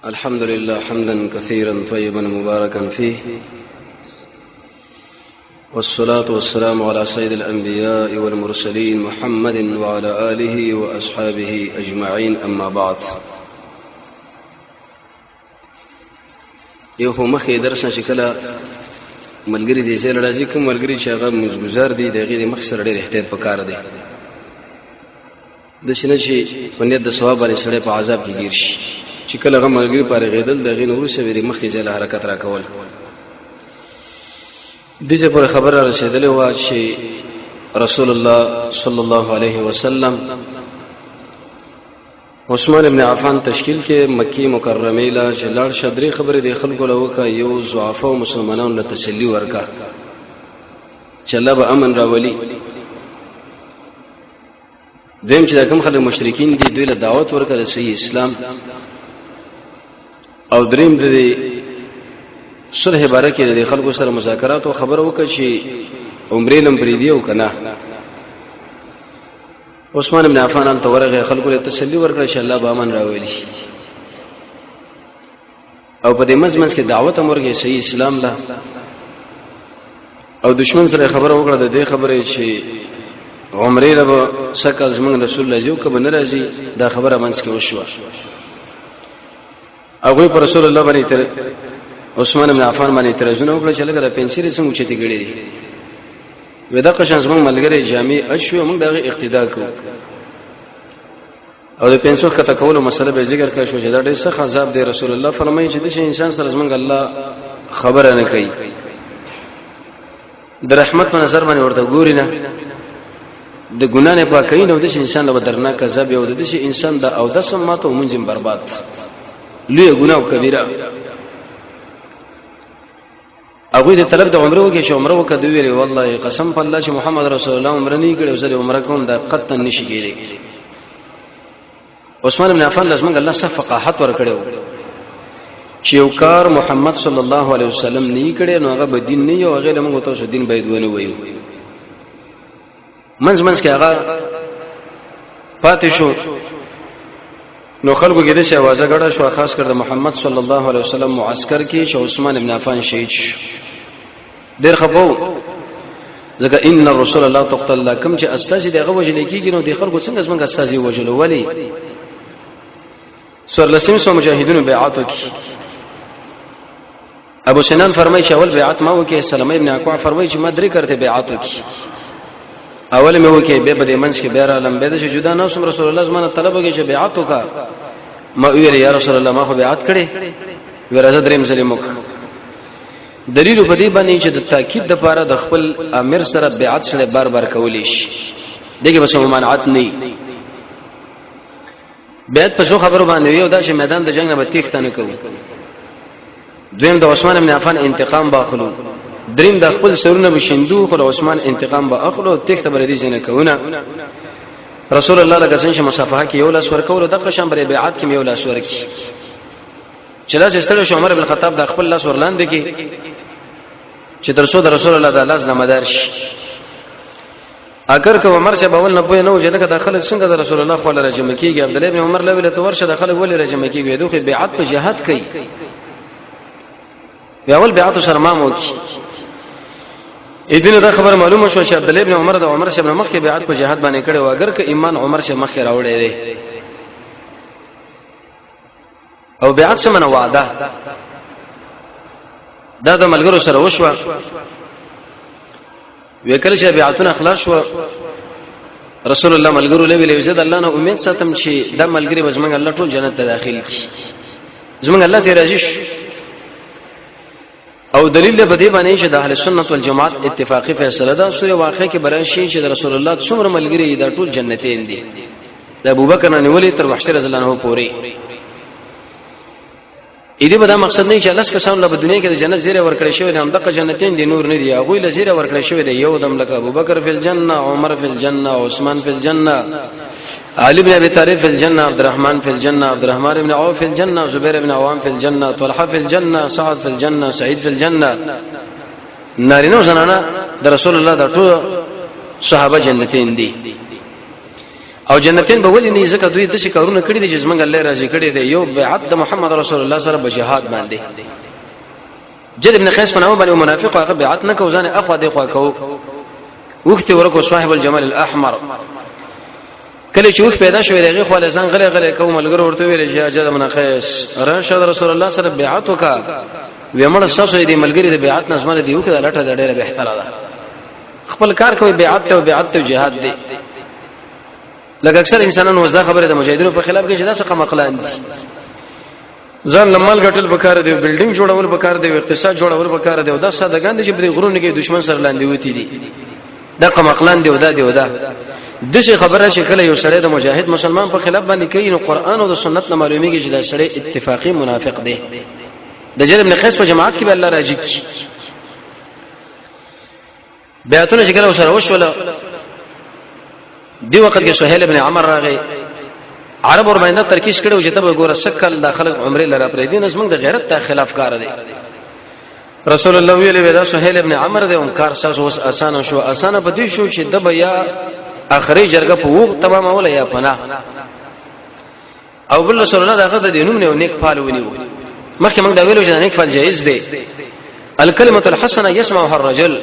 الحمد لله حمدا كثيرا طيبا مباركا فيه، والصلاة والسلام على سيد الأنبياء والمرسلين محمد وعلى آله وأصحابه أجمعين. أما بعد، یو خو مخکې درسنه چې کله ملګري دې ځای راځي، کوم ملګري چې هغه مزګزار دي د هغې د مخ سره ډېر احتیاط پکار دی، داسې نه چې په نیت د ثواب باندې سړی په عذاب کې ګیر شي. چې کله هغه ملګري فارغېدل د هغې نه وروسته بیا د مخکې ځای له حرکت راکول. دې ځای پورې خبره را رسېدلې وه چې رسول الله صلی الله علیه وسلم عثمان ابن عفان تشکیل کې مکی مکرمه له چې لاړ شه، درې خبرې د خلکو له وکړه. یو، ضعفاء مسلمانانو له تسلي ورکړه چې الله به امن راولي. دویم، چې دا کوم خلک مشرکین دي دوی له دعوت ورکړه د صحیح اسلام. او دریم، د صلح باره کې د خلکو سره مذاکرات او خبره وکړه چې عمرې لم پرېږدي او که نه. عثمان بن عفان هم ته ورغی، خلکو له تسلي ورکړه چې الله به امن راولي. او په دې منځ کې دعوت هم ورکړي صحیح اسلام له. او دشمن سره خبره وکړه د دې خبرې چې عمرې له به سږ زموږ رسول الله ځو که به نه راځي. دا خبره منځ کې وشوه. هغوی په رسول الله باندې عثمان بن عفان باندې اعتراضونه وکړه چې لکه د پنسیرې څنګه اوچتې کړې دي. وی دغه شان زموږ ملګری جامع اشو، موږ د هغې اقتدا کوو. او د پنسو ښکته کولو مسله به ذکر کړه شو چې دا ډېر سخت عذاب دی. رسول الله فرمایي چې داسې انسان سره زموږ الله خبره نه کوي، د رحمت په نظر باندې ورته ګوري نه، د ګناه نه پاکوي نه. داسې انسان له به درناک عذاب یو د داسې انسان د اودس هم ماته او مونځ هم برباد، لویه ګناه او کبیره. هغوی د طلب د عمره وکړي چې عمره وکړه. دوی ویلې والله قسم په الله چې محمد رسول الله عمره نه کړې او زه د عمره کوم، دا قطعا نشي کېدی. عثمان بن عفان لازمنګ الله صح فقاحت ورکړو چې یو کار محمد صلی الله علیه وسلم نه کړي نو هغه به دین نه یو، هغه له موږ تاسو دین باید ونه وایو. منځ کې هغه پاتې شو. نو خلکو کې د څه आवाज غړا شو، خاص کر د محمد صلی الله علیه وسلم معسكر کې چې عثمان ابن عفان شهید شو. ډېر خپو ځکه ان الرسول الله تقتل لكم چې استاذ دغه وجه لیکيږي. نو د خلکو څنګه زمونږ استاذ وجلو ولی سور لسیم سو مجاهدونو بیعاتو کې. ابو سنان فرمایي چې اول بیعت ما وکي. سلمہ ابن اکوع فرمایي چې ما درې کرتے بیعاتو کې. اول مې وکي به بده منځ کې بیر عالم به د جدا نه سم. رسول الله زمانه طلب وکي چې بیعت وکا. ما ویل یا رسول الله ما خو بیعت کړې. ورزه دریم سلمک دلیل په دې باندې چې د تاکید د پاره د خپل امیر سره بیعت سره بار بار کولی شي. دغه بس ممانعت نه. بیعت په څو خبرو باندې یو دا چې میدان د جنگ نه به تیښته نه کوي. دویم د عثمان بن عفان انتقام باخلو. دریم د خپل سرونه بشندو خو د عثمان انتقام به اخلو، تخت بر دې نه کوونه. رسول الله لکه څنګه مصافحه کې یو لاس ورکول، د قشم بر بیعت کې یو لاس ورکی. چې لاس استړو شو عمر بن الخطاب د خپل لاس ورلاندې کې چې تر څو د رسول الله د لاس نمدار شي. اگر که عمر چې باول نه پوي نه و چې لکه داخله څنګه د رسول الله خو لره جمع کیږي. عبد الله بن عمر له ویله ورشه داخله ولې را جمع کیږي. دوی بیعت په جهاد کوي. بیا اول بیعت سره ما مو کی. اذن دا خبر معلومه شو چې عبد الله ابن عمر د عمر شه مخ کې بیعت په جهاد باندې کړي و. اگر که ایمان عمر شه مخ راوړی دی او بیعت سره وعده دا د ملګرو سره وشوه. وکړه چې بیعتونه خلاص شو. رسول الله ملګرو له ویلې زید الله نه امید ساتم چې دا ملګری بزمنګ الله ټول جنت ته داخل کړي. زمنګ الله ته راضي شي. او دلیل به دې باندې چې د اهل سنت والجماعت اتفاقی فیصله ده. سوره واقعه کې بیان شي چې د رسول الله څومره ملګری دا ټول جنتین دي. د ابوبکر نه ولي تر وحشر رضی الله عنه پورې. دې به دا مقصد نه چې الله کسان له دنیا کې د جنت زیره ورکړی شوی هم دغه جنتین دي، نور نه دي. هغه له زیره ورکړی شوی دی. یو دم لکه ابوبکر فی الجنه، عمر فی الجنه، عثمان فی الجنه، علي بن ابي طالب في الجنه، عبد الرحمن في الجنه، عبد الرحمن بن عوف في الجنه، زبير بن عوام في الجنه، طلحه في الجنه، سعد في الجنه، سعيد في الجنه. نارینو زنانه د رسول الله د ټول صحابه جنتین دي. او جنتین به ولې نه ځکه دوی د شي کارونه کړی دي چې زمونږ الله راضي کړی دی یو بیعت د محمد رسول الله سره په جهاد باندې جد ابن قیس په نامه باندې منافق هغه بیعت نه کو ځنه اخوا دی خوا کو وخت ورکو صاحب الجمال الاحمر کله چې وخت پیدا شوی دغه خو له ځان غلې غلې کوم ملګر ورته ویل چې اجازه ابن قیس راشد رسول الله سره بیعت وکا ویمړ ساسو دې ملګری د بیعت نظمره دی وکړه لټه ډېره بهتره ده خپل کار کوي بیعت او جهاد دی لکه اکثر انسانانو وځه خبره د مجاهدینو په خلاف کې چې دا څه مقلان دي ځان لمال غټل بکار دی بلډینګ جوړول بکار دی اقتصاد جوړول بکار دی او دا ساده ګاندې چې په غرونو کې دشمن سره لاندې وتی دي دا مقلان دی ودا دغه خبره چې کله یو سره د مجاهد مسلمان په خلاف باندې کوي نو قران او د سنت نه معلومیږي چې دا سره اتفاقی منافق دی د جد ابن قیس په جماعت کې به الله راځي بیعتونه چې کله سره وشول دی وخت کې سهيل ابن عمر راغی عرب ور باندې ترکیش کړو چې ته وګوره شکل داخله عمره لره پرې دي نظم د غیرت ته خلاف کار دی رسول الله ویلي ودا سهيل ابن عمر دې انکار ساس اوس اسانه په دې شو چې د بیا اخري جرګه په وو تمام ولا یا پنا او بل رسول الله دغه د دینونو نه نیک فال ونیو مخکې موږ دا ویلو چې نیک فال جایز دی الکلمه الحسنه يسمعها الرجل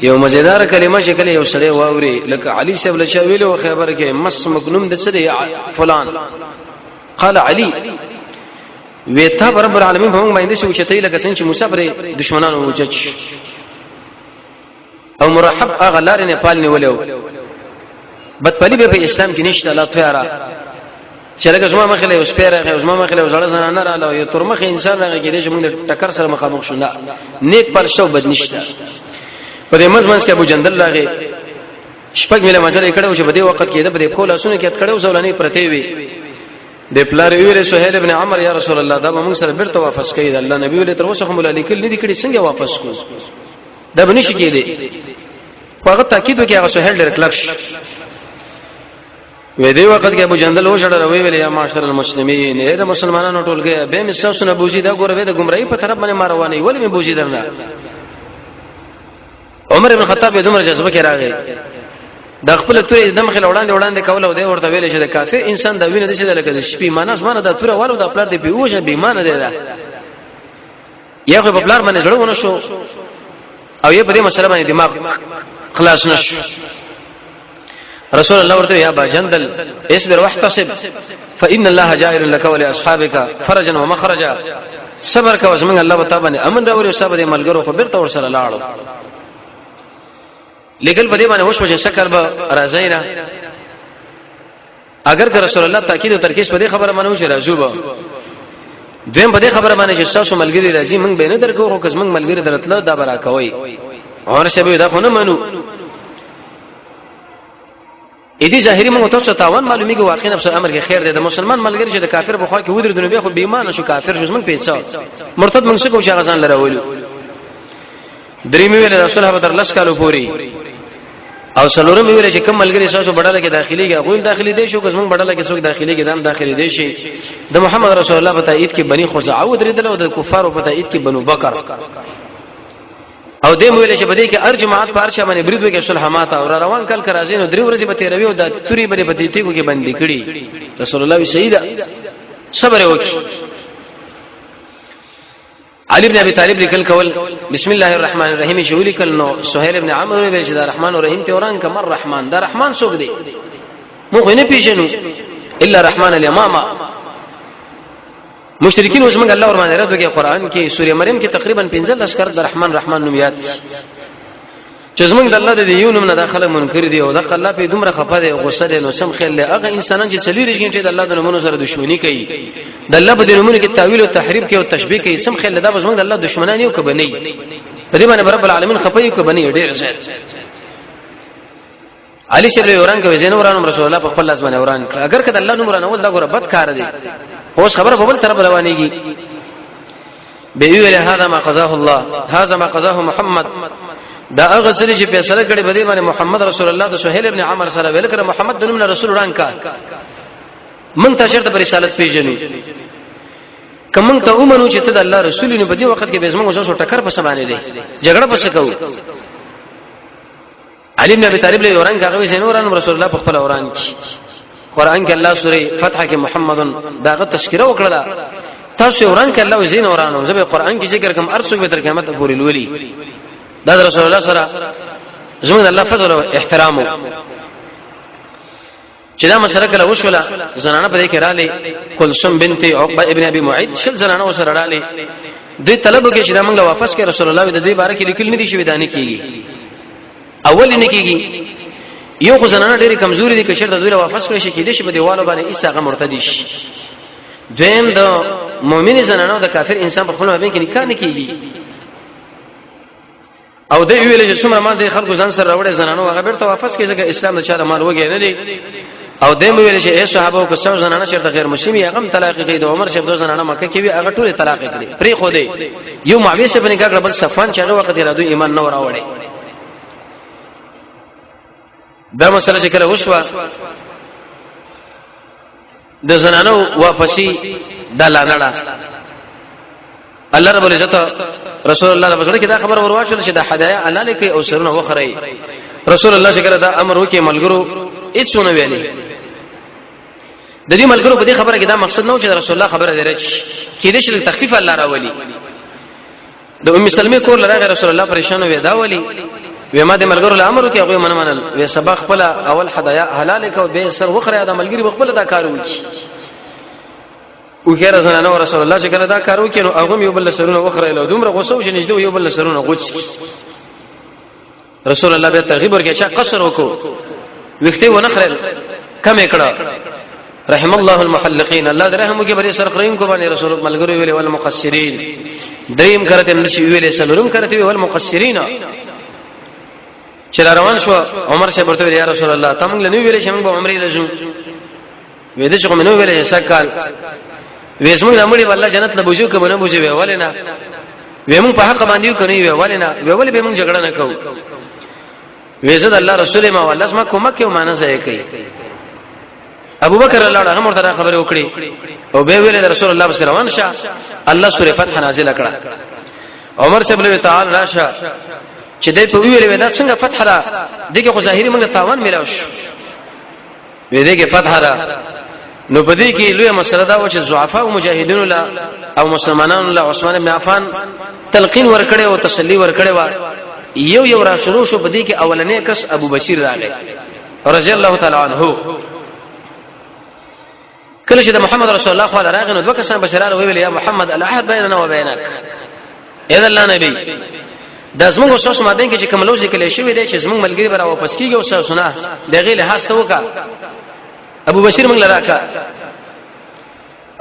یو مزیدار کلمه چې کله یو سره واوري لکه علي صاحب له چا ویلو خبر کې مس مغنوم د سره فلان قال علي ویتا رب العالمین هم باندې شو چې ته لکه څنګه چې موسی پر دشمنانو وجج او مرحب اغلار نه پال نیولو بدپلی به په اسلام کې نشته الله تعالی چې لکه زما مخله اوس پیره زما مخله زړه زنانه رااله یو ترمخ انسان راغی چې موږ ټکر سره مخامخ شو نه نیک پر شو بد نشته په دې مزمنس کې ابو جندل راغی شپږ مله مجره کړو چې په دې وخت کې د په خپل اسونه کې کړو زولانی پرته وي د پلار ویره سهيل ابن عمر یا رسول الله دا موږ سره بیرته واپس کړي الله نبی ولې تر اوسه هم لیکل نه دي کړي څنګه واپس کو دا بنی شي کېده هغه تاکید وکي هغه سهيل ډېر کلکش وې دې وخت کې ابو جندل وشړل ویل یا معاشر المسلمین اې د مسلمانانو ټولګه به مساوس نه بوزي دا ګوره د گمراهي په طرف باندې مارواني ولې مې بوزي درنه عمر ابن خطاب یې دومره جذبه کې راغی د خپل تورې د مخې وړاندې کول او د ورته ویل چې د کافر انسان د وینې د څه د لکه د شپې ماناس مانه د توره والو د خپل د بیوجه بیمانه دی دا یو په خپل باندې جوړونه شو او یې په دې مسله باندې دماغ خلاص نشو رسول الله ورته یا با جندل اصبر واحتسب فان الله جائر لك ولاصحابك فرجا ومخرجا صبر کا وسمن الله تعالی امن راوړي صاحب دې ملګرو خبر تور سره لاړو لیکل په دې باندې وښه چې شکر به راځي نه اگر که رسول الله تاکید او ترکیز په دې خبره باندې وشه راځو به دویم په دې خبره باندې چې تاسو ملګری راځي موږ به نه درکو خو که موږ ملګری درتله دا برا کوي اور شبي دا خو نه منو اې دې ظاهري موږ تاسو تاوان معلومیږي واقعي نفس امر کې خیر دی د مسلمان ملګری چې د کافر په خوا کې ودر د نبی خو بې ایمان شو کافر شو موږ پیڅه مرتد موږ څه کوو چې غزان لراولو درې ویل رسول الله در لس کالو پوری او سلورم ویل چې کوم ملګری تاسو بڑاله کې داخلي کې غویم داخلي دی شو که موږ بڑاله کې څوک داخلي کې دام داخلي دی شي د محمد رسول الله په تایید کې بني خزاعه او درېدل او د کفارو په تایید کې بنو بکر او دې ویل چې بده کې ارجماعت پارشه باندې برید وکړي صلح ماته او روان کل کرازین او درې ورځې به تیروي او د توري باندې په دې کې باندې کړي رسول الله سیدا صبر وکړي علي بن ابي طالب لیکل کول بسم الله الرحمن الرحیم شو لیکل نو سهيل ابن عمرو ویل چې دا رحمان او رحیم ته وران کمر رحمان دا رحمان څوک دی موږ نه پیژنو الا رحمان اليمامه مشرکین اوس موږ الله ورمانه راځي کې قران کې سوره مریم کې تقریبا 15 اشکار د رحمان رحمان نوم یاد چې زمونږ د الله د دیو نوم نه داخله منکر دی او د الله په دومره خفه دی غصه دی نو سم خل له هغه انسانان چې چلیږي چې د الله د نومونو سره دښمنی کوي د الله په نومونو کې تعویل او تحریف کوي او تشبیه کوي سم خل دا زمونږ د الله دښمنان یو کبنی په دې باندې رب العالمین خفه یو کبنی ډیر زیات علي شبل اوران کوي زین اوران رسول الله په خپل لاس باندې اوران اگر کله الله نوم رانول دا ګوره بد کار دی اوس خبره په بل طرف روانيږي به ویل هذا ما قضاه الله هذا ما قضاه محمد دا هغه سره چې فیصله کړي بده باندې محمد رسول الله د سهيل ابن عمر سره ویل کړه محمد د نوم رسول ران کا مونږ ته شرط پر رسالت پیژنو کوم ته ومنو چې ته د الله رسول نه بده وخت کې به زموږ اوسه ټکر په سمانه دي جګړه پس کوو علي بن ابي طالب له اوران کاغه وی نوران رسول الله په خپل اوران کې قران کې الله سوره فتح کې محمد داغه تذکرہ وکړه تاسو اوران کې الله زین اورانو زبې قران کې ذکر کوم ارسو به تر قیامت پورې لولي دا رسول الله سره زموږ الله فضل او احترام چې دا مسله کله وشوله زنانه په دې کې رااله کلثوم بنت عقبه ابن ابي معيط شل زنانه وسره رااله دوی طلب کې چې دا موږ واپس کې رسول الله د دې باره کې لیکل نه دي شوی دانه کیږي اول نه کیږي یو خو زنانه ډېری کمزوري دي چې شرط دوی واپس کړي شي کې دي چې په دیوالو باندې ایساغه مرتدي شي دویم د مؤمن زنانه د کافر انسان په خپل مابین کې نکاح نه کیږي او د ویل چې څومره مال د خلکو ځان سره راوړي زنانو هغه بیرته واپس کیږي ځکه اسلام د چاره مال وګی نه دی او دیم ویل چې اے صحابه کو څو زنانه شرط غیر مسلمي هغه طلاق کړي د عمر شپ دو زنانه مکه کې وی هغه ټول طلاق کړي پری خو دی یو معاویه سے بنګا بل صفوان چې هغه وخت یې راځي ایمان نو راوړي دا مسله چې کله وشوه د زنانو واپسی د لانړه الله رب العزت رسول الله صلی الله علیه وسلم دا خبر ورواچل چې د هدايا الله کوي او سرونه وخري رسول الله چې کله دا امر وکي ملګرو هیڅونه ویلي د دې ملګرو په دې خبره کې دا مقصد نه و چې رسول الله خبره درچ کې دې چې تخفیف الله راولي د ام سلمې کور لره رسول الله پریشان وې دا ولي و ما د ملګرو له امر کې هغه منل و سبق خپل اول هدايا حلال کو به سر وخره دا ملګری خپل دا کار وکي او خیر زنانه رسول الله چې کله دا کار وکي نو هغه یو بل سرونه وخره له دومره غوسو چې نږدې یو بل سرونه غوڅ رسول الله به ترغیب ورکړي چې قصر وکړو وخته ونخرل کم کړه رحم الله المحلقين الله رحم کې بری سرخرین کو باندې رسول ملګری ویل ول مقصرین دریم کرته نشي ویل سلورم کرته ویل مقصرین چې روان شو عمر شه ورته یا رسول الله تاسو موږ نه ویل چې موږ به عمره لزو وېد چې کوم نه ویل چې سکال وېسمو لمړي والله جنت له بوجو کوم نه بوجو ویل نه وېمو په حق باندې کوي ویل نه ویل به موږ جګړه نه کوو وېزد الله رسول ما والله ما کومه کې معنی ځای کوي ابو بکر الله عنه مرته خبره وکړي او به ویل رسول الله صلی الله علیه وسلم الله سوره فتح نازل کړه عمر سے بلوي تعالی راشه چې دې په ویلې ودا څنګه فتح را دغه خو ظاهري موږ تاوان میراوش وې دغه فتح را نو په دې کې لوی مسله دا و چې ضعفا او مجاهدینو لا او مسلمانانو لا عثمان ابن عفان تلقین ورکړي او تسلی ورکړي و یو را شروع شو په دې کې اولنې کس ابو بشیر راغی رضی الله تعالی عنہ کله چې محمد رسول الله صلی الله علیه وسلم دوه کسان بشران ویل یا محمد الاحد بیننا وبینک اذا الله نبی د زموږ اوسه ما بین کې چې کوم لوځي کله شوی دی چې زموږ ملګری برا واپس کیږي او سنا دغه له هاست وکا ابو بشیر موږ لراکا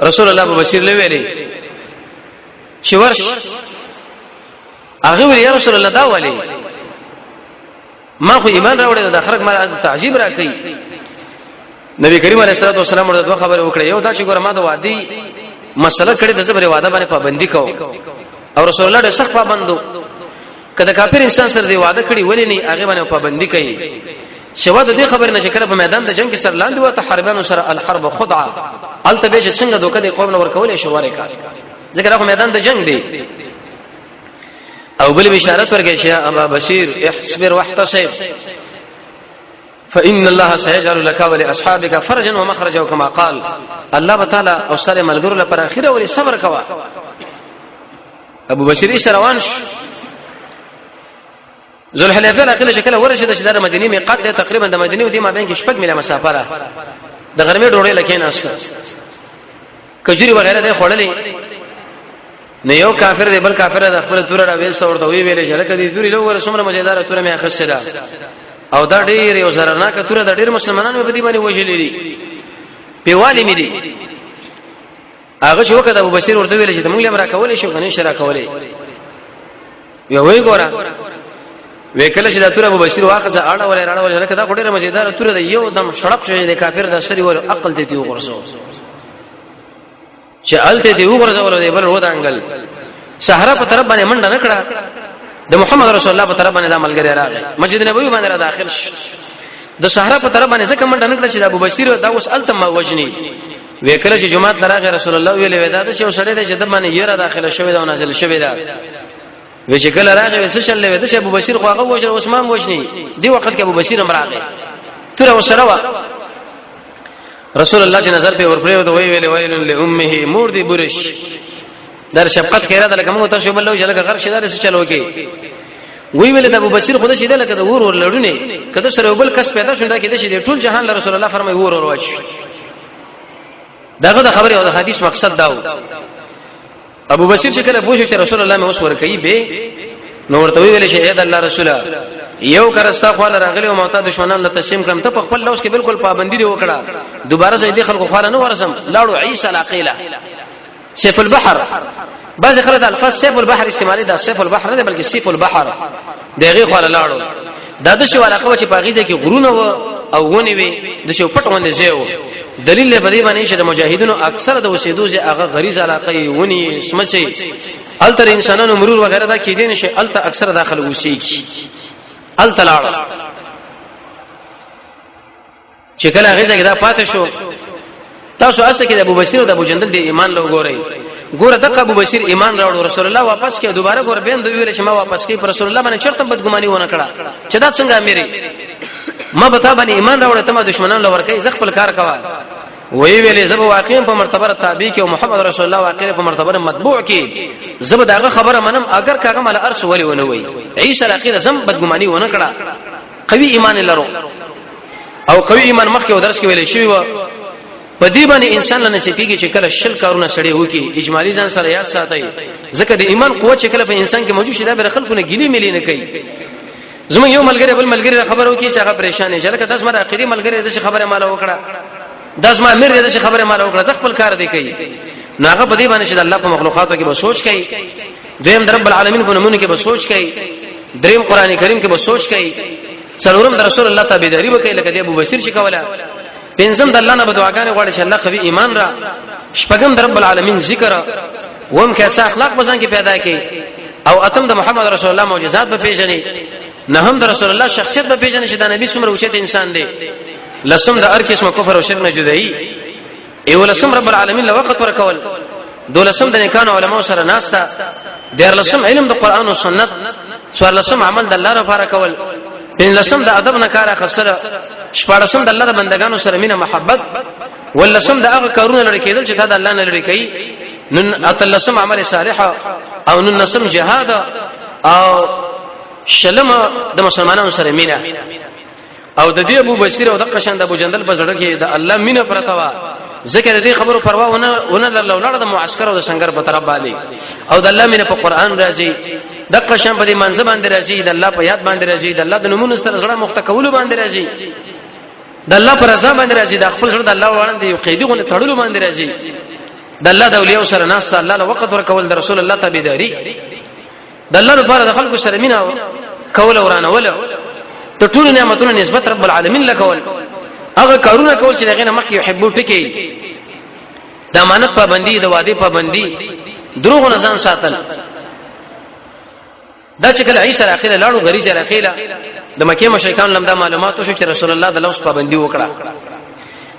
رسول الله ابو بشیر له ویلي چې ورش هغه ویل یا رسول الله دا ولی ما خو ایمان راوړل د اخرت ما تعجب راکړي نبی کریم علیه الصلاه والسلام ورته دوه خبره وکړه یو دا چې ګور ما د وادي مسله کړي د زبر وعده باندې پابندي کو او رسول الله د سخت پابندو کله کافر انسان سره دی وعده کړي ولې نه هغه باندې پابندي کوي شوا د دې خبر نه چې کړه په میدان د جنگ کې سر لاندې وته حربانو سره الحرب خدعه التبه چې څنګه دوکه دی قوم نور کولې شو ورکا ځکه هغه میدان د جنگ دی او بل بشارت ورکړي چې ابا بشیر احسبر واحتسب فإن الله سيجعل لك ولأصحابك فرجا ومخرجا كما قال الله تعالی او سره ملګرو لپاره اخره ولې صبر کوا ابو بشیر روانش ذل حلیفه اخره شکل ورشه د مدینه میقات تقریبا د مدینه او د ما بین کې شپږ میله مسافه ده د غرمې ډوړې لکه نه اسه کجوري وغیرہ ده خړلې نه یو کافر دی بل کافر د خپل تور را وېسه ورته ویلې چې لکه دې توري له ور سمره مزیدار تور مې اخصه ده او دا ډېر یو سره نه کتره د ډېر مسلمانانو په دې باندې وژلې دي پیوالي مې دي هغه چې وکړه ابو بشیر ورته ویل چې موږ لمر کولې شو کني شرا کولې یو وی ګورا وکړه چې دا تور ابو بشیر واخه اړه ولې لکه دا ډېر مزیدار تور دی یو دم شړپ شوی د کافر د سری ول عقل ته دی وګرځو چې الته دی وګرځول دی بل و دا انګل صحرا په طرف باندې منډه نکړه د محمد رسول الله په طرف باندې د عملګری راغی مسجد نبوي باندې را داخل شو د صحرا په طرف باندې ځکه منډه نکړه چې د ابو بشیر دا اوس التم وجني وکړه چې جمعه لراغه رسول الله ویلې ودا چې وسړی د جده باندې یې را داخله شوی دا نازل شوی دا وی چې کله راغی څه شل له ابو بصیر خو هغه وجه عثمان وجني دی وخت کې ابو بصیر هم راغی تر وسره رسول الله چې نظر په ورپریو ته وی ویل لامه مور دی برش در شفقت خیرات لکه موږ ته شو بل لو چې لکه غرق شدار څه چلو کې وی ویل د ابو بصیر خود چې لکه د ور لړونه کده سره بل کس پیدا شوند کې د شي ټول جهان له رسول الله فرمای ور واچ داغه د خبره او د حدیث مقصد داو ابو بصیر چې کله پوښتنه چې رسول الله مې اوس ور کوي به نو ورته ویل چې اې د الله رسوله یو کرستا خو راغلی او معتاد دشمنان له تسلیم کړم ته په خپل لوس کې بالکل پابندی دی وکړه دوباره زه دې خلکو خاله نه ورسم لاړو عیسی العقیله سیف البحر بعض خلک الفاظ سیف البحر استعمالي دا سیف البحر نه بلکې سیف البحر دغه خاله لاړو دا د شو علاقه چې پاغیده کې غرونه او ونی وي د شو پټ باندې زیو دلیل به دی باندې چې د مجاهدینو اکثر د وسیدو چې هغه غریز علاقه ونی سمچي التر انسانانو مرور وغیرہ دا کې دین شي الته اکثر داخل وسی التلاړ چې کله هغه ځای دا پاتې شو تاسو اسه کې د ابو بصیر او د ابو جندل د ایمان له ګورئ ګوره د ابو بصیر ایمان راوړ رسول الله واپس کې دوباره ګور بین دوی ویل چې ما واپس کې رسول الله باندې چرته بدګماني ونه کړه چې دا څنګه امری ما بتا باندې ایمان راوړ ته ما دشمنان لور کوي زغ خپل کار کوا وی ویلې زب واقعا په مرتبه تابع کې او محمد رسول الله واقعا په مرتبه مطبوع کې زب داغه خبره منم اگر کاغه مل ارس ولي ونه وي عيسى الاخير زم بدګماني ونه کړه قوي ایمان لرو او قوي ایمان مخکې او درس کې ویلې شوی و په دې باندې انسان لنه چې کېږي چې کله شل کارونه سړی وکي اجمالی ځان سره یاد ساتي ځکه د ایمان قوت چې کله په انسان کې موجود شي دا به خلکو نه ګیلې ملي نه کوي زمو یو ملګری بل ملګری خبرو کې چې هغه پریشان دي چې تاسو مره اخیری ملګری د خبره مال وکړه داس ما امیر دې چې خبره مال وکړه خپل کار دی کوي ناغه په دې باندې چې الله په مخلوقاتو کې به سوچ کوي دیم رب العالمین په نمونه کې به سوچ کوي دریم قران کریم کې به سوچ کوي څلورم د رسول الله تابعداري وکړي لکه د ابو بصیر چې کوله پنځم د الله نه دعاګانې غواړي چې الله قوي ایمان را شپږم د رب العالمین ذکر وهم کیسه اخلاق بزن کې پیدا کړي او اتم د محمد رسول الله معجزات به پیژني نهم د رسول الله شخصیت به پیژني چې دا نبی څومره اوچت انسان دی لسم د هر قسم کفر او شرک نه جدایي ایو لسم رب العالمین له وخت ورکول دولسم د نیکانو علماء سره ناستا دیر لسم علم د قران او سنت سوال لسم عمل د الله لپاره کول پنځ لسم د ادب نه کار اخسره شپږم د الله د بندگانو سره مینه محبت ولسم د هغه کارونه لري کېدل چې دا د الله نه لري کوي نن اتلسم عمل صالح او نن نسم جهاد او شلم د مسلمانانو سره مینه او د دې ابو بصیر او د قشن د ابو جندل په زړه کې د الله مینه پرتا وا ذکر دې خبرو پروا ونه لولاړه د معسكر او د سنگر په طرف باندې او د الله مینه په قران راځي د قشن په دې منځ باندې راځي د الله په یاد باندې راځي د الله د نمونه سره زړه مختکول باندې راځي د الله پر رضا باندې راځي د خپل سره د الله وړاندې یو قیدونه تړلو باندې راځي د الله د اولیاء سره ناس الله له وخت ورکول د رسول الله تابعداري د الله لپاره د خلکو سره مینا کول ورانه ولا ته ټول نعمتونو نسبت رب العالمین لکول هغه کارونه کول چې دغه مخ يحبو ټکی د امانت پابندي د وعده پابندي دروغ نه ځان ساتل دا چې کله عیسی اخیره لاړو غریز اخیره د مکه مشرکان لمدا معلوماتو شو چې رسول الله د لوس پابندي وکړه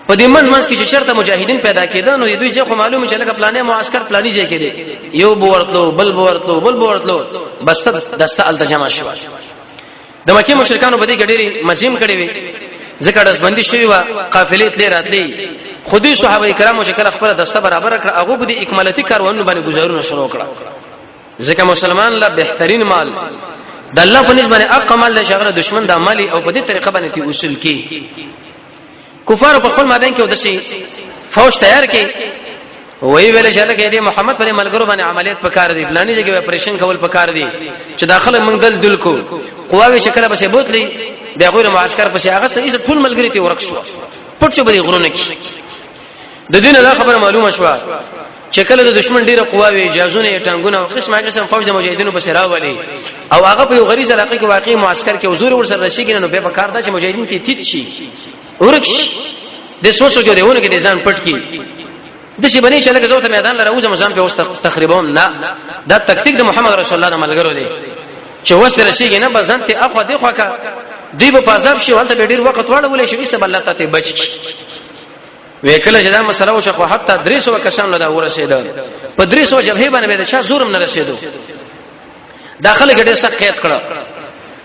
په دې منځ کې چې شرط مجاهدین پیدا کېدل نو دوی چې خو معلومه چې لکه پلانې معسكر پلاني ځای کې دي یو بورتلو بل بورتلو بس دسته التجمع شو د مکه مشرکانو په دې ګډيري مزیم کړي وي ذکر اس بندي شوی وا قافلې تلې راتلې خودي صحابه کرامو چې کله خپل دسته برابر کړ هغه په دې اکمالاتي کارونه باندې گزارونه شروع کړه ځکه مسلمان لا بهترین مال د الله په نسبت اقمال له شغله دشمن د مالی او په دې طریقه باندې تی اصول کی کفار په خپل مابین کې ودسي فوج تیار کړي وی ویل چې لکه دې محمد پر ملګرو باندې عملیات وکړ دي پلاني ځای کې اپریشن کول وکړ دي چې داخله موږ دل کو قواوی شکل به بوتلی د غیر معسكر په هغه څه ټول ملګری ته ورک شو پټ شو بری غرونه کې د دین دا خبره معلومه شو چې کله د دشمن ډیره قواوی جازونه ټنګونه او قسم فوج د مجاهدینو په سراو ولي او هغه په غریز علاقه کې واقعي معسكر کې حضور ور سره راشي کینو به پکار دا چې مجاهدین کې تیت شي ورک د سوچو کې دیونه کې د ځان پټ کی د شي بنې چې لکه زوته میدان لره اوسه مزام په واست تخریبوم نه دا تکتیک د محمد رسول الله ملګرو دی چې وسته راشي نه بزن ته اخو دی خو کا دی په پازاب شي ولته به ډیر وخت وړول شي چې بل ته بچ وکله چې دا مسله وشو خو حتی 300 کسان له ورسېده په 300 جبهه باندې د چا زورم نه رسېدو داخله ګډه سخت قید کړه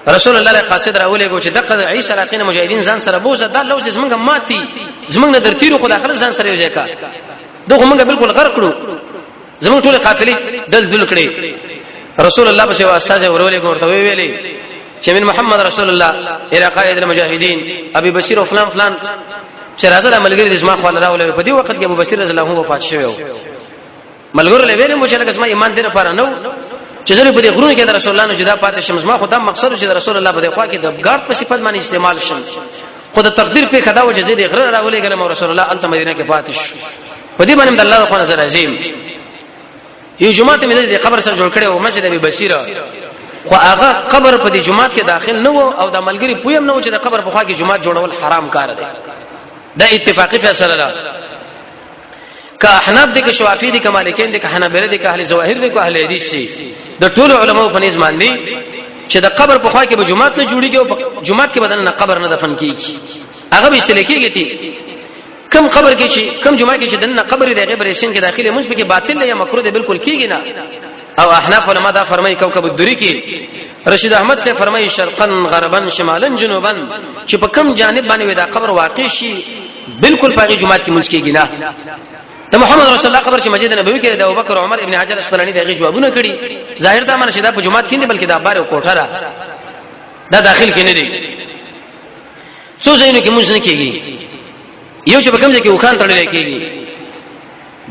رسول الله قاصد راولې کو چې دغه عیسی راقین مجاهدین ځان سره بوزه دا لوز زمونږ ماتي زمونږ د درتیرو خو داخله ځان سره یو ځای کا دغه موږ بالکل غرق کړو زمونږ ټول قافلې دل کړې رسول الله په واسطه ورولې کو ورته ویلې چې من محمد رسول الله الى قائد المجاهدين ابي بشير او فلان چې راځه ملګری د اسما خپل راولې په دې وخت کې ابو بشیر رضی الله عنه وفات شوی ملګری له ویلې مو چې لکه ایمان دې لپاره نو چې زه په دې غرونه کې د رسول الله نه جدا پاتې شم ما خدام مقصد چې د رسول الله په خوا کې د ګارد په صفت باندې استعمال شم خود تقدیر په خدا وجه دې غره راولې ګلم رسول الله انت مدینه کې پاتې شو په دې باندې د الله خو نظر عظیم یو جمعه ته مې د قبر سره جوړ کړو مسجد ابي بشیر خو هغه قبر په دې جمعه کې داخل نه وو او د ملګری پویم نه و چې د قبر په خوا کې جمعه جوړول حرام کار دی دا اتفاقی فیصله ده که احناف دي که شوافی دي که مالکین دي که حنابلة دي که اهل ظواهر دي که اهل حدیث دي د ټول علماء په نسبت باندې چې د قبر په خوا کې به جمعه نه جوړیږي او جمعه کې بدن نه قبر نه دفن کیږي هغه به استلکیږي تی کم قبر کې چې کم جمعه کې چې دنه قبر دی غیبر شین کې داخله مونږ به کې باطل یا مکروه دی بالکل کیږي نه او احناف علماء دا فرمایي کوكب الدری کې رشید احمد سے فرمایي شرقا غربا شمالا جنوبا چې په کم جانب باندې دا قبر واقع شي بالکل پاغي جمعه کې مونږ کېږي نه د محمد رسول الله قبر چې مسجد نبوي کې د ابوبکر عمر ابن حجر اسقلاني دغه جوابونه کړي ظاهر دا معنی چې دا په جمعه کې نه بلکې دا بار او کوټه دا داخل کې نه دي څو ځینو کې مونږ نه کېږي یو چې په کوم ځای کې وخان تړل کېږي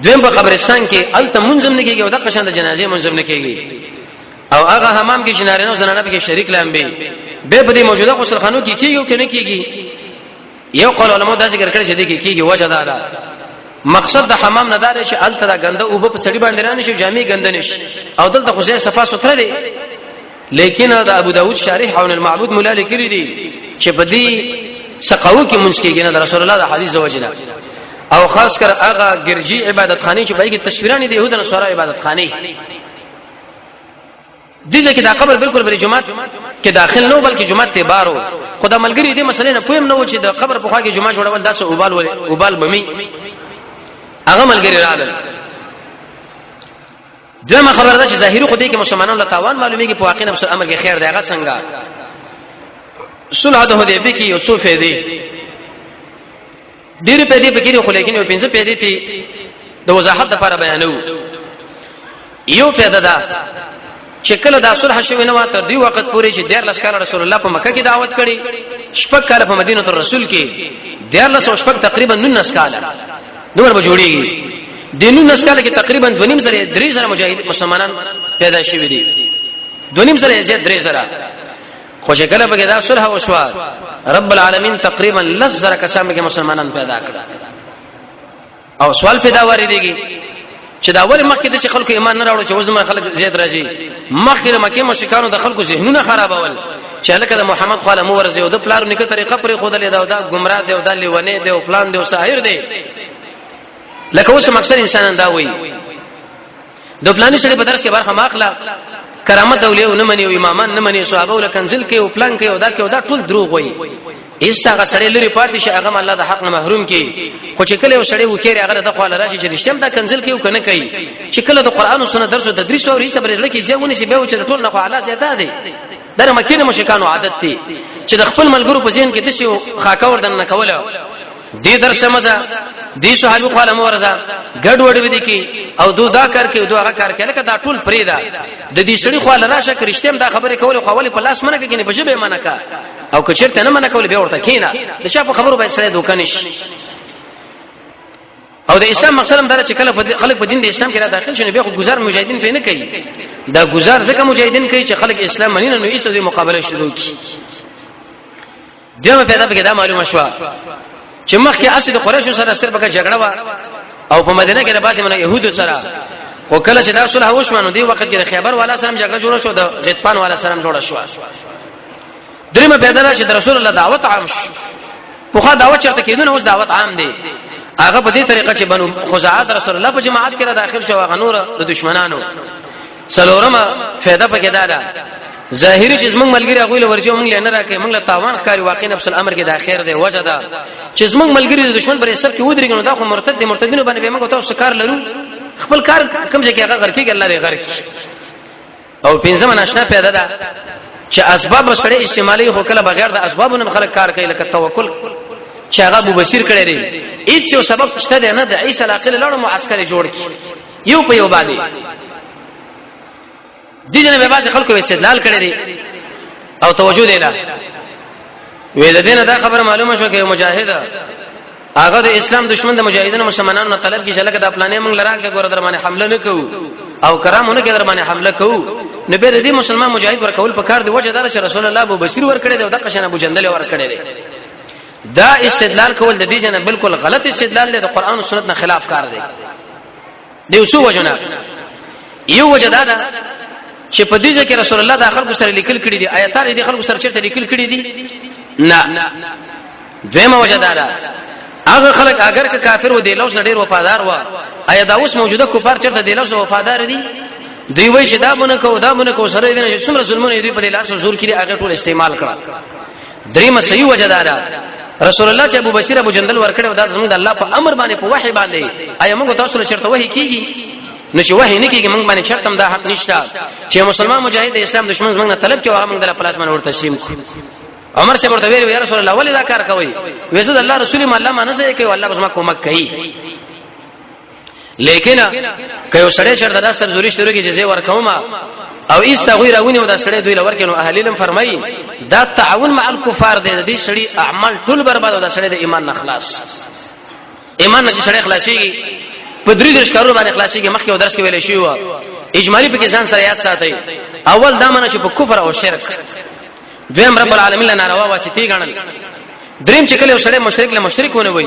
دویم په قبرستان کې الته منظم نه کېږي او د قشان د جنازې منظم نه کېږي او هغه حمام کې شنارینه او زنانه به شریک لامبي به په دې موجوده غسل خانو کې کېږي او کې نه کېږي یو قول علماء دا ذکر کړی چې دې کې کېږي وجه دا ده مقصد د حمام نه دا چې الته دا غنده او په سړي باندې رانه شي جامع غنده نشي او دلته خو ځای صفه ستره دي لیکن دا ابو داود شارح عون المعبود مولا لیکلی دي چې په دې سقاو کې منځ کې نه رسول الله د حدیث وجنه او خاص کر هغه ګرجی عبادت خانه چې پای کې تصویرانی دي يهودانو سره عبادت خانه دي چې دا قبر بالکل بری جمعه کې داخل نه بلکې جمعه ته بارو خدای ملګری دې مسلې نه پویم نه و چې د قبر په خوا کې جمعه جوړول داسې اوبال بمي هغه ملګری راغل دغه خبر ده چې ظاهري خو دې کې مسلمانانو له تاوان معلومیږي په واقع نفس امر کې خیر دی هغه څنګه صلح د حدیبیه کې یو څو فائدې ډېر په دې کې خو لیکن یو پنځه فائدې دي د وضاحت لپاره بیانو یو فائدہ ده چې کله د صلح شوی نو تر دې وخت پورې چې 14 کال رسول الله په مکه کې دعوت کړي شپږ کال په مدینه رسول کې 14 شپږ تقریبا 19 کال دومره به جوړیږي د 19 کال کې تقریبا 2.5 زره 3 زره مجاهد مسلمانان پیدا شوي دي 2.5 زره زیات 3 زره خو چې کله به دا صلح وشو رب العالمین تقریبا 10 زره کسان کې مسلمانان پیدا کړل او سوال پیدا وریږي چې دا اول مکه د خلکو ایمان نه راوړي چې وزمه خلک زیات راځي مکه مکه مشرکانو د خلکو ذهنونه خرابول چې لکه د محمد خاله مو ورځي او د پلار نیکه طریقه پر خود له دا گمراه دی او د لیونه دی او پلان دی او ساحر دی لکه اوس مکسر انسانان دا وایي د پلانې سره په درس کې برخه ماخلا کرامت اولیاء نه مني او امامان نه مني صحابه ول کنزل کې او پلان کې او دا ټول دروغ وایي ایستاغه سړی لري پاتې شي هغه الله د حق نه محروم کی خو چې کله یو سړی وکړي هغه د خپل راشي چې رښتیا دا کنزل کې او کنه کوي چې کله د قران او سنت درس او تدریس او ریسه بلځل کې ځونه شي به او چې ټول نه اعلی زیاته دي در مکه نه مشکانو عادت دي چې د خپل ملګرو په ذهن کې د شي خاکور دن نه کوله دې درس مده دې صحابه قال مورزه ګډ وډ ودی کی او دودا کار کې دوه کار کې لکه دا ټول پریدا د دې سړي خو الله راشه کرشتم دا خبره کوله خو ولې په لاس منه کې نه بجبه منه کا او که چیرته نه منه کول به ورته کینا د شاپ خبرو به سره دوکانش او د اسلام مقصد دا چې کله خلک په دین د اسلام کې را داخل شونه به خو گزار مجاهدین په نه کوي دا گزار ځکه مجاهدین کوي چې خلک اسلام مني نه ایسو د مقابله شروع کی دغه پیدا به دا معلومه شو چې مخکې اصل قریش سره سره بګه جګړه وا او په مدینه کې د بعض من يهودو سره او کله چې دا صلح وشمنو دی وخت کې خیبر والا سره جګړه جوړه شو د غطفان والا سره جوړه شو درېمه پیدا چې رسول الله دعوت عام شو په دعوت چرته کېدونه اوس دعوت عام دی هغه په دې طریقه چې بنو خزاعه رسول الله په جماعت کې را داخل شو هغه نور د دشمنانو سلورمه فائدہ پکې ده ظاهری چې موږ ملګری هغه له ورجو موږ نه راکې موږ له تاوان کاری واقع نفس الامر کې د اخر دی وجه ده چې موږ ملګری د دشمن پر حساب کې ودرېږو دا خو مرتد دي مرتدینو باندې موږ تاسو کار لرو خپل کار کوم ځای کې هغه غر کې الله لري غر کې او پنځم ناشنا پیدا ده چې اسباب سره استعمالي هو کله بغیر د اسبابونو خلک کار کوي لکه توکل چې هغه ابو بصیر کړی دی هیڅ یو سبب شته نه د عیسی علاقه لړ معسكر جوړ کی یو په یو باندې دي جن به بعض خلکو استدلال کړی دی او توجه دی نه وې د دینه دا خبره معلومه شو چې مجاهد هغه د اسلام دشمن د مجاهدینو مسلمانانو نه طلب کی چې لکه د پلانې موږ لراکه ګور در باندې حمله نه کوو او کرامونه کې در باندې حمله کوو نو به دې مسلمان مجاهد ورکول په کار دی وجه دار چې رسول الله ابو بصیر ور کړی دی او د قشن ابو جندل ور کړی دی دا استدلال کول د دې جن بالکل غلط استدلال دی د قران او سنت نه خلاف کار دی دی اوسو وجنه یو وجه دا چې په دې ځکه رسول الله د خلکو سره لیکل کړي دي آیاتار دي خلکو سره چیرته لیکل کړي دي نه دویمه وجه دا هغه خلک اگر که کافر و دی لوس ډیر وفادار و آیا دا اوس موجوده کفار چیرته دی لوس وفادار دي دوی وایي چې دا مونږ کو سره دي چې څومره ظلمونه دوی په لاس زور کړي هغه ټول استعمال کړه دریمه صحیح وجه دا رسول الله چې ابو بصیر ابو جندل ور کړو دا زموږ د الله په امر باندې په وحی باندې آیا موږ تاسو له چیرته وحی کیږي نو چې وحی نه کیږي موږ باندې شرط هم دا حق نشته چې مسلمان مجاهد د اسلام دشمن موږ نه طلب کوي هغه موږ د پلاس باندې ورته تسلیم کو عمر سے ورته ویل یا رسول الله ولې دا کار کوي وېزه الله رسول الله ما نه کوي الله بس ما کومک کوي لیکن کيو سړی چرته دا سر زوري شروع کی جزې ورکوما او ایس تغیر اونې او دا سړی دوی لور کینو اهل علم فرمایي دا تعاون مع الكفار دی د دې سړی اعمال ټول برباد او دا سړی د ایمان نه خلاص ایمان نه سړی خلاصيږي په درې درش کارو باندې خلاصيږي مخکې او درس کې ویل شي و اجمالی په کې ځان سره یاد ساتي اول دا منه چې په کفر او شرک دویم رب العالمین له ناروا واسطي غنل دریم چې کله سړی مشرک له مشرک ونه وي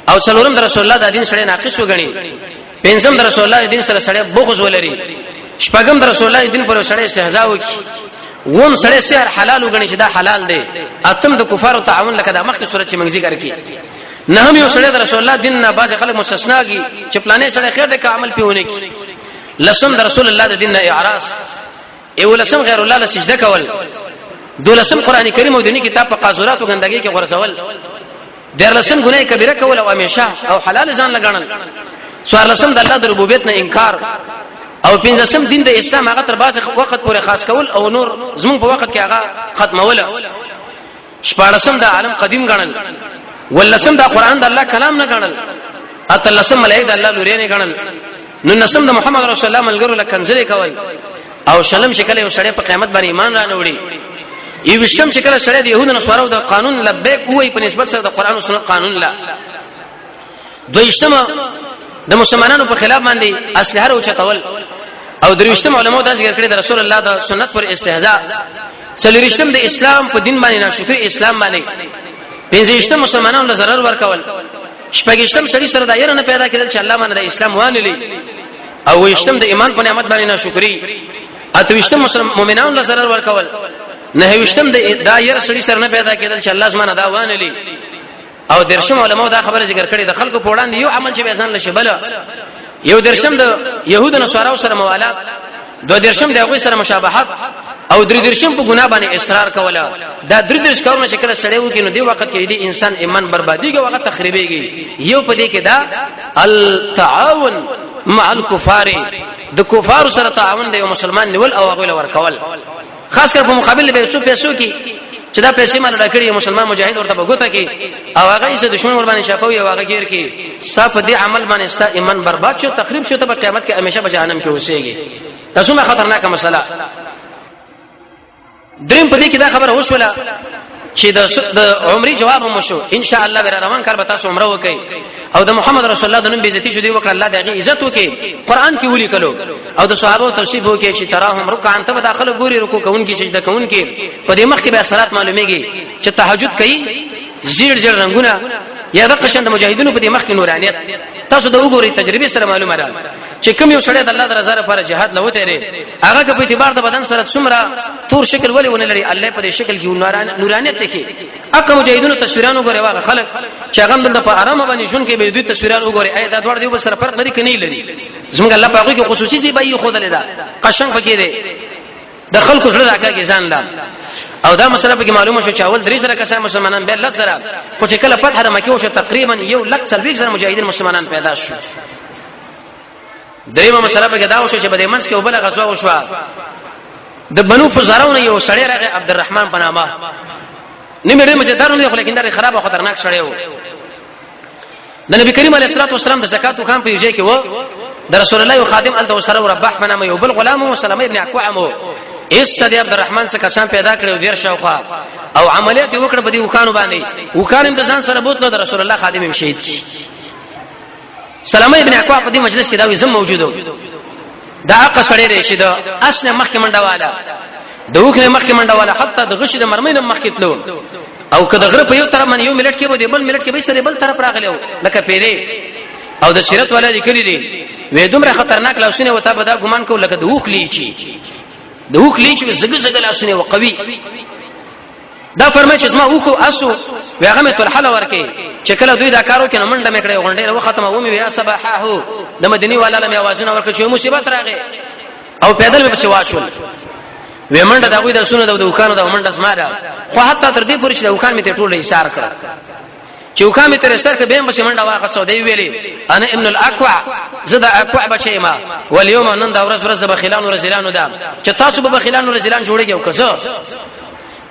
او څلورم د رسول الله د دین سره ناقص وګڼي پنځم د رسول الله د دین سره سړی بغض ولري شپږم د رسول الله د دین پر سړی استهزاء وکي وون سړی سحر حلال وګڼي چې دا حلال دی اتم د کفارو تعاون لکه د مخکې صورت چې موږ ذکر کړي نه هم یو سړی د رسول الله دین نه باز خلک مستثنا کی چې پلانې سړی خیر د عمل پیونه کی لسم د رسول الله د دین نه اعراض ایو لسم غیر الله له سجده کول دولسم قران کریم او دینی کتاب په قاذورات او ګندګي کې غرسول درلسم ګناه کبیره کول او همیشه او حلال ځان لګانل څوارلسم د الله د ربوبیت نه انکار او پنځم دین د اسلام هغه تر باز وخت پورې خاص کول او نور زمون په وخت کې هغه ختمول شپږلسم د عالم قدیم غنل ولسم د قران د الله کلام نه غنل اتلسم ملائکه د الله لوري نه غنل نو نسم د محمد رسول الله ملګرو لکنځلې کوي او شلم شکل یو سړی په قیامت باندې ایمان را نوړي ای وشتم شکل سره د يهودو نصارو د قانون لبیک وای په نسبت سره د قران او سنت قانون لا دویشتم د مسلمانانو په خلاف باندې اسلحه او چتول او درویشتم علماء دا ذکر کړی د رسول الله د سنت پر استهزاء څلورشتم د اسلام په دین باندې ناشکر اسلام باندې پنځشتم مسلمانانو له ضرر ورکول شپږشتم سړي سره دایره نه پیدا کېدل چې الله باندې د اسلام وانه لې او وشتم د ایمان په نعمت باندې ناشکری اتوشتم مؤمنانو له ضرر ورکول نه وشتم د دایره سړي سره نه پیدا کېدل چې الله سبحانه دا وانه لې او درشم علماء دا خبره ذکر کړي د خلکو په وړاندې یو عمل چې به ځان لشي بل یو درشم د يهود نصارو سره موالات دو درشم د هغه سره مشابهت او درې درشم په ګناه باندې اصرار کوله دا درې درش کارونه چې کله سړی وکړي نو دی وخت کې دی انسان ایمان بربادیږي وخت تخریبيږي یو په دې کې دا التعاون مع الكفار د کفار سره تعاون دی مسلمان نیول او هغه ور کول خاص کر په مقابل به څو پیسو کې چې دا پیسې مال راکړي مسلمان مجاهد ورته بغوته کې او هغه یې دشمن ور باندې شافوي او هغه غیر کې صاف دي عمل باندې ستا ایمان برباد شو تخریب شو ته په قیامت کې همیشه په جهنم کې اوسېږي تاسو ما خطرناک مسله دریم په دې کې دا خبره وشوله چې د عمرې جواب هم شو ان شاء الله به روان کار به تاسو عمره وکړي او د محمد رسول الله د نوم بیزتی شو دی وکړه الله دغه عزت وکړي قران کې ولي کلو او د صحابه توصیف وکړي چې تراهم رکعان ته داخله ګوري رکوع کوونکی سجده کوونکی په دې مخ کې به صلات معلومیږي چې تهجد کوي زیړ زیړ رنگونه یا د قشند مجاهدینو په دې مخ کې نورانیت تاسو د وګورئ تجربه سره معلومه ده چې کوم یو سړی د الله د رضا لپاره jihad لوته لري هغه په اعتبار د بدن سره څومره تور شکل ولې ونه لري الله په دې شکل کې نورانیت تکي اګه مجاهدینو تصویرانو وګوري واغه خلک چې هغه د په آرام باندې شون کې به دوی تصویرانو وګوري اې دا ډوړ دی بس سره فرق لري کني لري زموږ الله په هغه کې خصوصي دی به خود لیدا قشنګ فکر دی د خلکو سره راکا کې ځان دا او دا مسله به معلومه شو چې اول درې سره کسان مسلمانان به الله سره خو چې کله فتح مکه وشو تقریبا یو لک سلويک سره مجاهدین مسلمانان پیدا شو دریمه مسله به دا وشو چې بده منځ کې وبله غزوه وشو د بنو فزارونه یو سړی راغی عبدالرحمن په نامه نیمه ډېر مجدار نه خو لیکن دا خراب او خطرناک سړی و د نبی کریم علیه الصلاه والسلام د زکات وکم په یوځای کې و د رسول الله خادم انت وسره رباح منامه یو بل غلام او سلمہ ابن اکوع مو استد عبدالرحمن څخه کسان پیدا کړو ډیر شوخه او عملیات وکړه په دې وکانو باندې وکانم د ځان سره بوتلو د رسول الله خادم هم شهید سلمہ ابن اکوع په دې مجلس کې دا وي زم موجودو دا اقا سړی دی چې د اسنه مخکې منډه والا د وکړه مخکې منډه والا حتی د غش د مرمۍ نه مخکې تلو او کله غره په یو طرف باندې یو ملت کې به بل ملت کې به سره بل طرف راغلو لکه پیری او د سیرت والا لیکلي دي وې دومره خطرناک لاسونه وتا به دا ګمان کو لکه د وخ لیچی د وخ لیچی زګ زګ لاسونه وقوي دا فرمایي چې ما وکو اسو هغه مې تل حل ورکې چې کله دوی دا کارو کې منډه مې کړې غونډې و ختمه و مې بیا صباحه د مدني والا لمه आवाजونه ورکړ چې مصیبت راغې او پیدل مې پسې واښول وې منډه دا غوې د سونه د وکانو د منډه سماره خو حتی تر دې پورې چې د وکان مې ته ټول اشاره کړ چې وکان مې تر سر کې به مې منډه واغسو دی ویلي انا ابن الاكوع زدا اكوع بچي ما واليوم نن دا ورځ د بخیلان او رزلانو دا چې تاسو به بخیلان او رزلان جوړیږي او کزه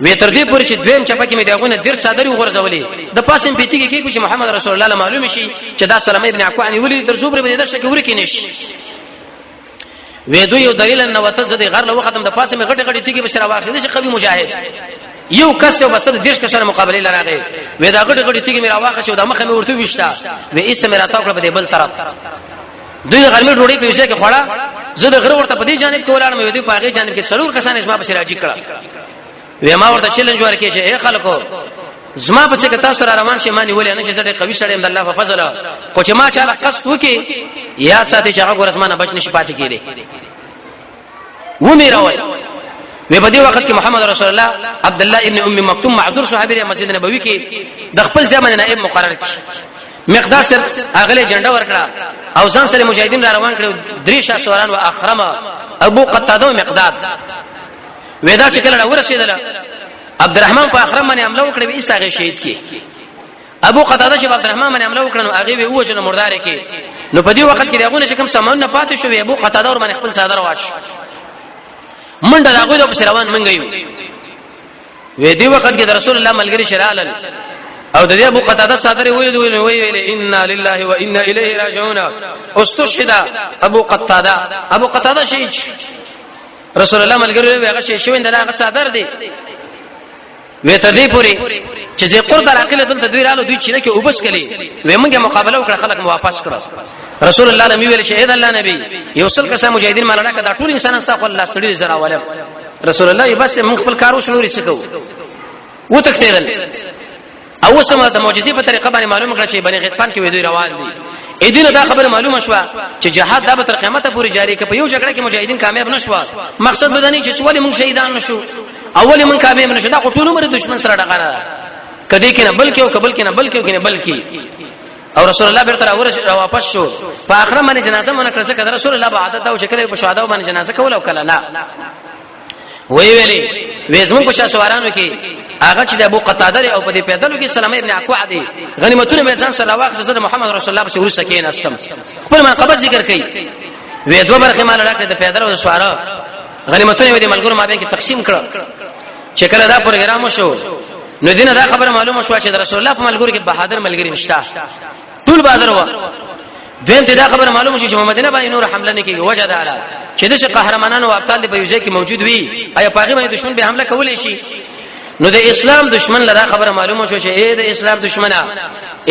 وې تر دې پورې چې دویم چپه کې مې داغونه ډیر صادري وغورځولې د پاسم پیتی کې چې محمد رسول الله معلوم شي چې دا سلمہ ابن اکوع نی ولې تر زوبره به د شک ورکی نشي وې دوی یو دلیل نه وته زدي غر له وختم د پاسه مې غټه غټه تیږي بشرا واخې دي چې قوي مجاهد یو کس یو بس د دیش کسره مقابله لراغې وې دا غټه غټه تیږي مې راواخې شو د مخه مې ورته وښتا وې ایسته مې راټاو کړ په بل طرف دوی غرمه ډوډۍ په وجه کې خوړه زه د غره ورته په دې جانب کې ولاړم وې دوی په هغه جانب کې څلور کسان اسما بشرا راځي کړه وې ما ورته چیلنج ورکې چې اے خلکو زما په څه تاسو را روان شي مانی ولې نه چې زړه قوي سره الله په فضل او چې ما چاله قصد وکي یا ساتي چې هغه ورسمانه بچ نشي پاتې کېږي و مې راوي وې په دې وخت کې محمد رسول الله عبد الله ابن ام مکتوم معذور صحابي د مسجد نبوي کې د خپل ځمانه نائب مقرر کړ مقدار سره اغله جنډه ورکړه او ځان سره مجاهدین را روان کړو دریشا سوران او اخرمه ابو قتاده مقداد ودا چې کله ورسېدل عبدالرحمن په اخرم باندې حمله وکړه به ایستاغه شهید کی ابو قتاده چې عبدالرحمن باندې حمله وکړ نو هغه به وښنه مردار کې نو په دې وخت کې دغه چې کوم سامان نه پاتې شو ابو قتاده ور باندې خپل صادر واچ منډه داغه د پسروان منګیو وې دې وخت کې رسول الله ملګری شرالل او د دې ابو قتاده صادر ویل ان لله وانا الیه راجعون استشهد ابو قتاده شهید رسول الله ملګری هغه شهید نه هغه صادر دی وې ته دې پوری چې دې قرب راکله دلته دوی رالو دوی چې نه کې وبس کړي وې موږ مقابله وکړه خلک مو واپس کړو رسول الله نبی ویل شهید الله نبی یو څل کسه مجاهدین مالنا کدا ټول انسانان صاحب الله سړي زرا ولم رسول الله بس موږ خپل کارو شنوري څه کوو و تکتیدل او سمه د معجزې په طریقه باندې معلوم کړ چې بني غطفان کې دوی روان دي اې دینه دا خبره معلومه شوه چې جهاد د تر قیامت پورې جاری کې په یو جګړه کې مجاهدین کامیاب نشو مقصد بدني چې ولې موږ شهیدان نشو اول من کامیاب نشو دا ټول عمر دشمن سره ډغانه کدی کې نه بلکې او قبل کې نه بلکې او رسول الله بیرته واپس شو په اخر باندې جنازه مونږ کړه چې رسول الله به عادت او شکل په شهدا باندې جنازه کول او کله نه ویلي وېزمو په شاسوارانو کې هغه چې د ابو قتاده او په دې پیدلو کې سلمہ ابن اکوع دی غنیمتونه به ځان سره واخصه د محمد رسول الله په ورسره کې نستم خپل منقبت ذکر کړي وې دوه برخه مال راکړه د پیدلو او سواره غنیمتونه د ملګرو مابین کې تقسیم کړه چې کله دا پروګرام شو نو دینه دا خبره معلومه شو چې رسول الله په ملګرو کې بهادر ملګری نشته ټول بهادر و دین ته دا خبره معلومه شو چې مدینه باندې نور حمله نه کیږي وجه دا چې د قهرمانانو او ابطال په یوځای کې موجود وي آیا پاغي باندې دشمن به حمله کولای شي نو د اسلام دشمن لدا خبره معلومه شو چې اے د اسلام دشمنه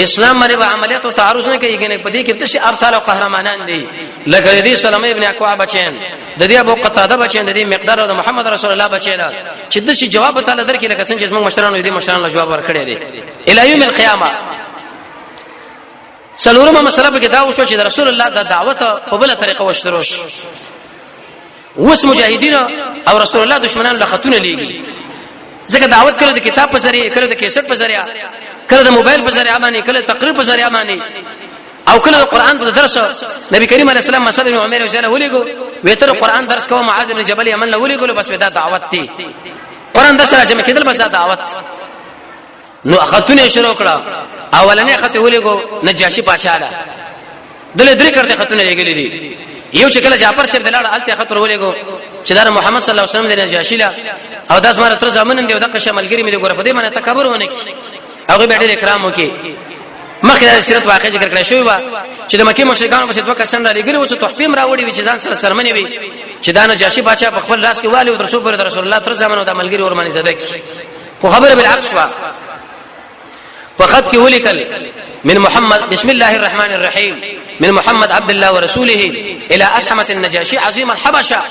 اسلام باندې عملیات او تعرض نه کوي کنه په دې کې د ابطال او قهرمانان دي لکه دې سلمہ ابن اکوع بچین د دې ابو قتاده بچین د دې مقدار او د محمد رسول الله بچین چې د شي جواب تعالی درکې لکه څنګه چې موږ مشرانو دې مشرانو جواب ورکړي دي الی یوم القیامه څلورمه مسله به دا وشو چې رسول الله د دعوت په بل طریقه وشتروش وس مجاهدین او رسول الله دشمنان له خطونه لیږي ځکه دعوت کړو د کتاب په ذریعہ کړو د کیسټ په ذریعہ کړو د موبایل په ذریعہ باندې کړو تقریر په ذریعہ باندې او کله قرآن په درس نبی کریم علیه السلام مصعب بن عمر رضی الله ولېګو وتر قرآن درس کوم معاذ بن جبل یمن له ولېګو بس ودا دعوت دی قرآن درس راځي کېدل بس دعوت نو خطونه شروع کړه اولنې خط ولېګو نجاشي پاشاله دله درې کړه خطونه لګلې دي یو چې کله جعفر صاحب دلاړ الته خطر ولېګو چې دا محمد صلی الله علیه وسلم د نجاشی لا او داس مار تر ځامن دی او دغه شملګری مې ګور په دې باندې تکبر ونه کی هغه به ډېر اکرام وکي مخکې د سیرت واقع ذکر کړی شوی و چې د مکه مشرکانو په دوه کسان را لګري او چې تحفیم راوړي وي چې ځان سره سرمنې وي چې دا نجاشی بادشاہ په خپل لاس کې والي او رسول الله تر ځامن او د ملګری ورمنې زده کی خو خبره بالعکس وا فقط کې ولیکل من محمد بسم الله الرحمن الرحيم من محمد عبد الله ورسوله الى اسحمه النجاشي عظيم الحبشه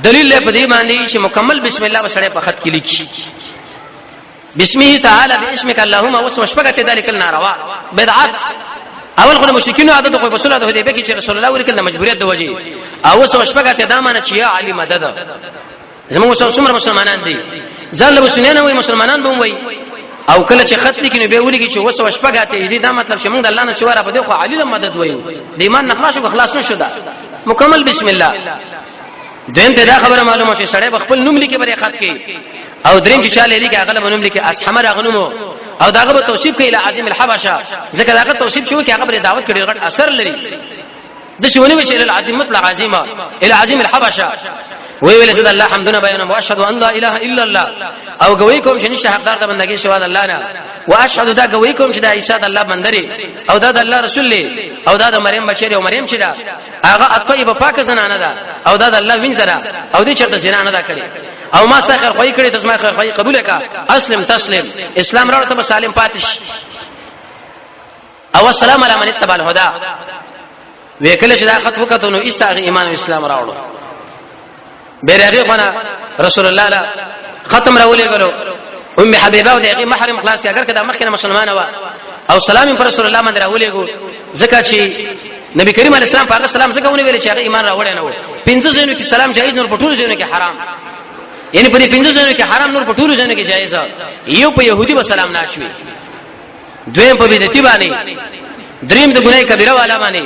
دلیل له پدې باندې چې مکمل بسم الله وسره په خط کې لیکي بسمه تعالی باسمك اللهم وسوشبكت ذلك الناروا بدعت اول خو مشرکین عادت خو رسول الله دې به کې چې رسول الله ورکل د مجبوریت د وجې او وسوشبكت دامنه چې یا علی مدد زموږ څومره مسلمانان دي ځل له سنن وي مسلمانان به وي او کله چې خط لیکي نو به ولي چې وسوشبكت دې دا مطلب چې موږ د الله نه سواره په دې خو علی مدد وایو د ایمان نخلاص او خلاص نشو دا مکمل بسم الله دین ته دا خبره معلومه چې سړی خپل نوم لیکي په خط کې او دریم چې چاله لیکي هغه نوم لیکي اسحمر غنمو او داغه توصیف کوي عظیم الحبشه ځکه داغه توصیف شو کې هغه پر دعوت کړي غټ اثر لري د شونه چې العظیمت العظیمه الى عظیم الحبشه وی ویل چې الله حمدنا بیان واشهد ان لا اله الا الله او گوی کوم چې نشه حقدار د بندګي شوا د الله نه واشهد دا گوی کوم چې د عیسی د الله بندري او دا د الله رسول لی او دا د مریم بچی او مریم چې دا هغه اطيبه پاکه زنانه ده او دا د الله وینځره او دې چرته زنانه ده کړي او ما څخه خوې کړي د ما خوې قبول کا اسلم تسلم اسلام راوړ ته سالم پاتش او السلام علی من اتبع الهدى وکله چې دا خط وکړو نو ایثار ایمان او اسلام راوړو بیرغه خنا رسول الله لا ختم راولې غلو ام حبیبه او دغه محرم خلاص کې اگر کدا مخکنه مسلمانه وا او سلام پر رسول الله باندې راولې غو زکه چې نبی کریم علیه السلام پاک سلام څنګه ونی ویل چې هغه ایمان راوړی نه و پنځه ځینو کې سلام جایز نور پټول ځینو کې حرام یعنی په دې پنځه ځینو کې حرام نور پټول ځینو کې جایز یو په يهودي و سلام ناشوي دویم په بدعتي باندې دریم د ګناه کبیره والا باندې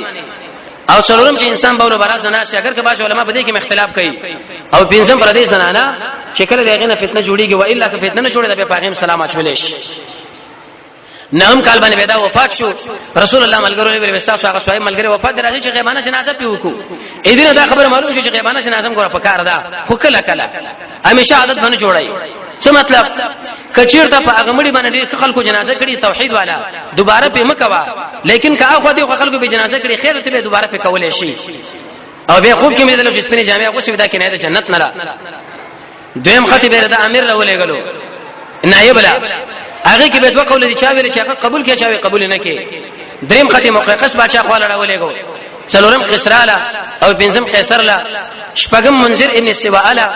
او څلورم چې انسان باور براز نه شي اگر که باج علماء په دې کې اختلاف کوي او پنځم پر دې زنانه چې کله دغه نه فتنه جوړیږي و الا که فتنه نه جوړي د پیغام سلام اچولې شي نام کال باندې پیدا وفات شو رسول الله ملګرو له وستا هغه صاحب ملګری وفات راځي چې غیبانه جنازه پیو کو اې دې دا خبره معلوم شو چې غیبانه جنازه کوه په کار ده خو کله کله همیشه عادت باندې جوړای څه مطلب کچیر ته په هغه مړي باندې خلکو جنازه کړي توحید والا دوباره په مکوا لیکن که هغه دې خلکو به جنازه کړي خیر ته به دوباره په کولې شي او به خوب کې مې د سپینې جامع غوښې ودا کې نه د جنت نه را دویم خطیب د امیر راولې غلو نائب لا هغه کې به دوه قول دي چا ویل چې هغه قبول کې چا وی قبول نه کې دریم خطیب مقیقس بادشاہ خپل راولې غو څلورم قیصراله او پنځم قیصرله شپږم منذر ابن سواله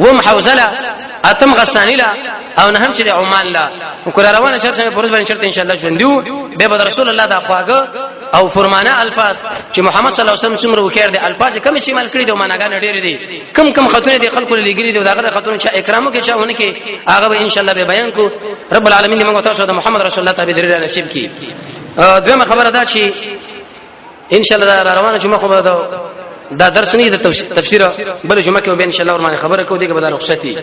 وم حوزله اتم غسانی لا او نه هم چې عمان لا وکړه روانه چرته په ورځ باندې چرته ان شاء الله ژوندو به رسول الله دا خواګه او فرمانه الفاظ چې محمد صلی الله علیه وسلم څومره وکړ دي الفاظ کم استعمال کړی دي معناګان ډېر دي کم خطونه دي خلکو لګري دي داغه خطونه چې اکرامو کې چاونه کې هغه به ان شاء الله به بیان کو رب العالمین موږ تاسو د محمد رسول الله تعالی درې نصیب کی دویمه خبره ده چې ان شاء الله روانه جمعه خو دا درس نه د تفسیر بل جمعه کې به ان شاء الله ورمانه خبره کو دي کې به رخصتي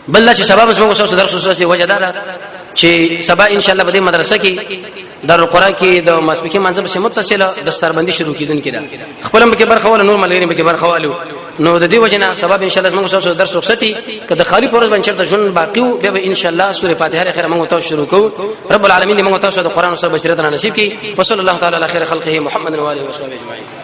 بل چې سبب موږ تاسو درس وسه وجدار چې سبا ان شاء الله به مدرسه کې دارالقرآن کې د مسبقین منځب سره متصله دستربندي شروع کیدون کړه خپل به برخه ول نور ملګری به برخه والو نو د دې وجنه سبب ان شاء الله موږ تاسو درس رخصتي کله خالی پرز باندې چرته جون باقیو به ان شاء الله سوره فاتحه خیر موږ تاسو شروع کوو رب العالمین موږ تاسو د قرآن سره بشریت نصیب کړي وصلی الله تعالی علی خیر خلقه محمد و علیه و صحبه اجمعین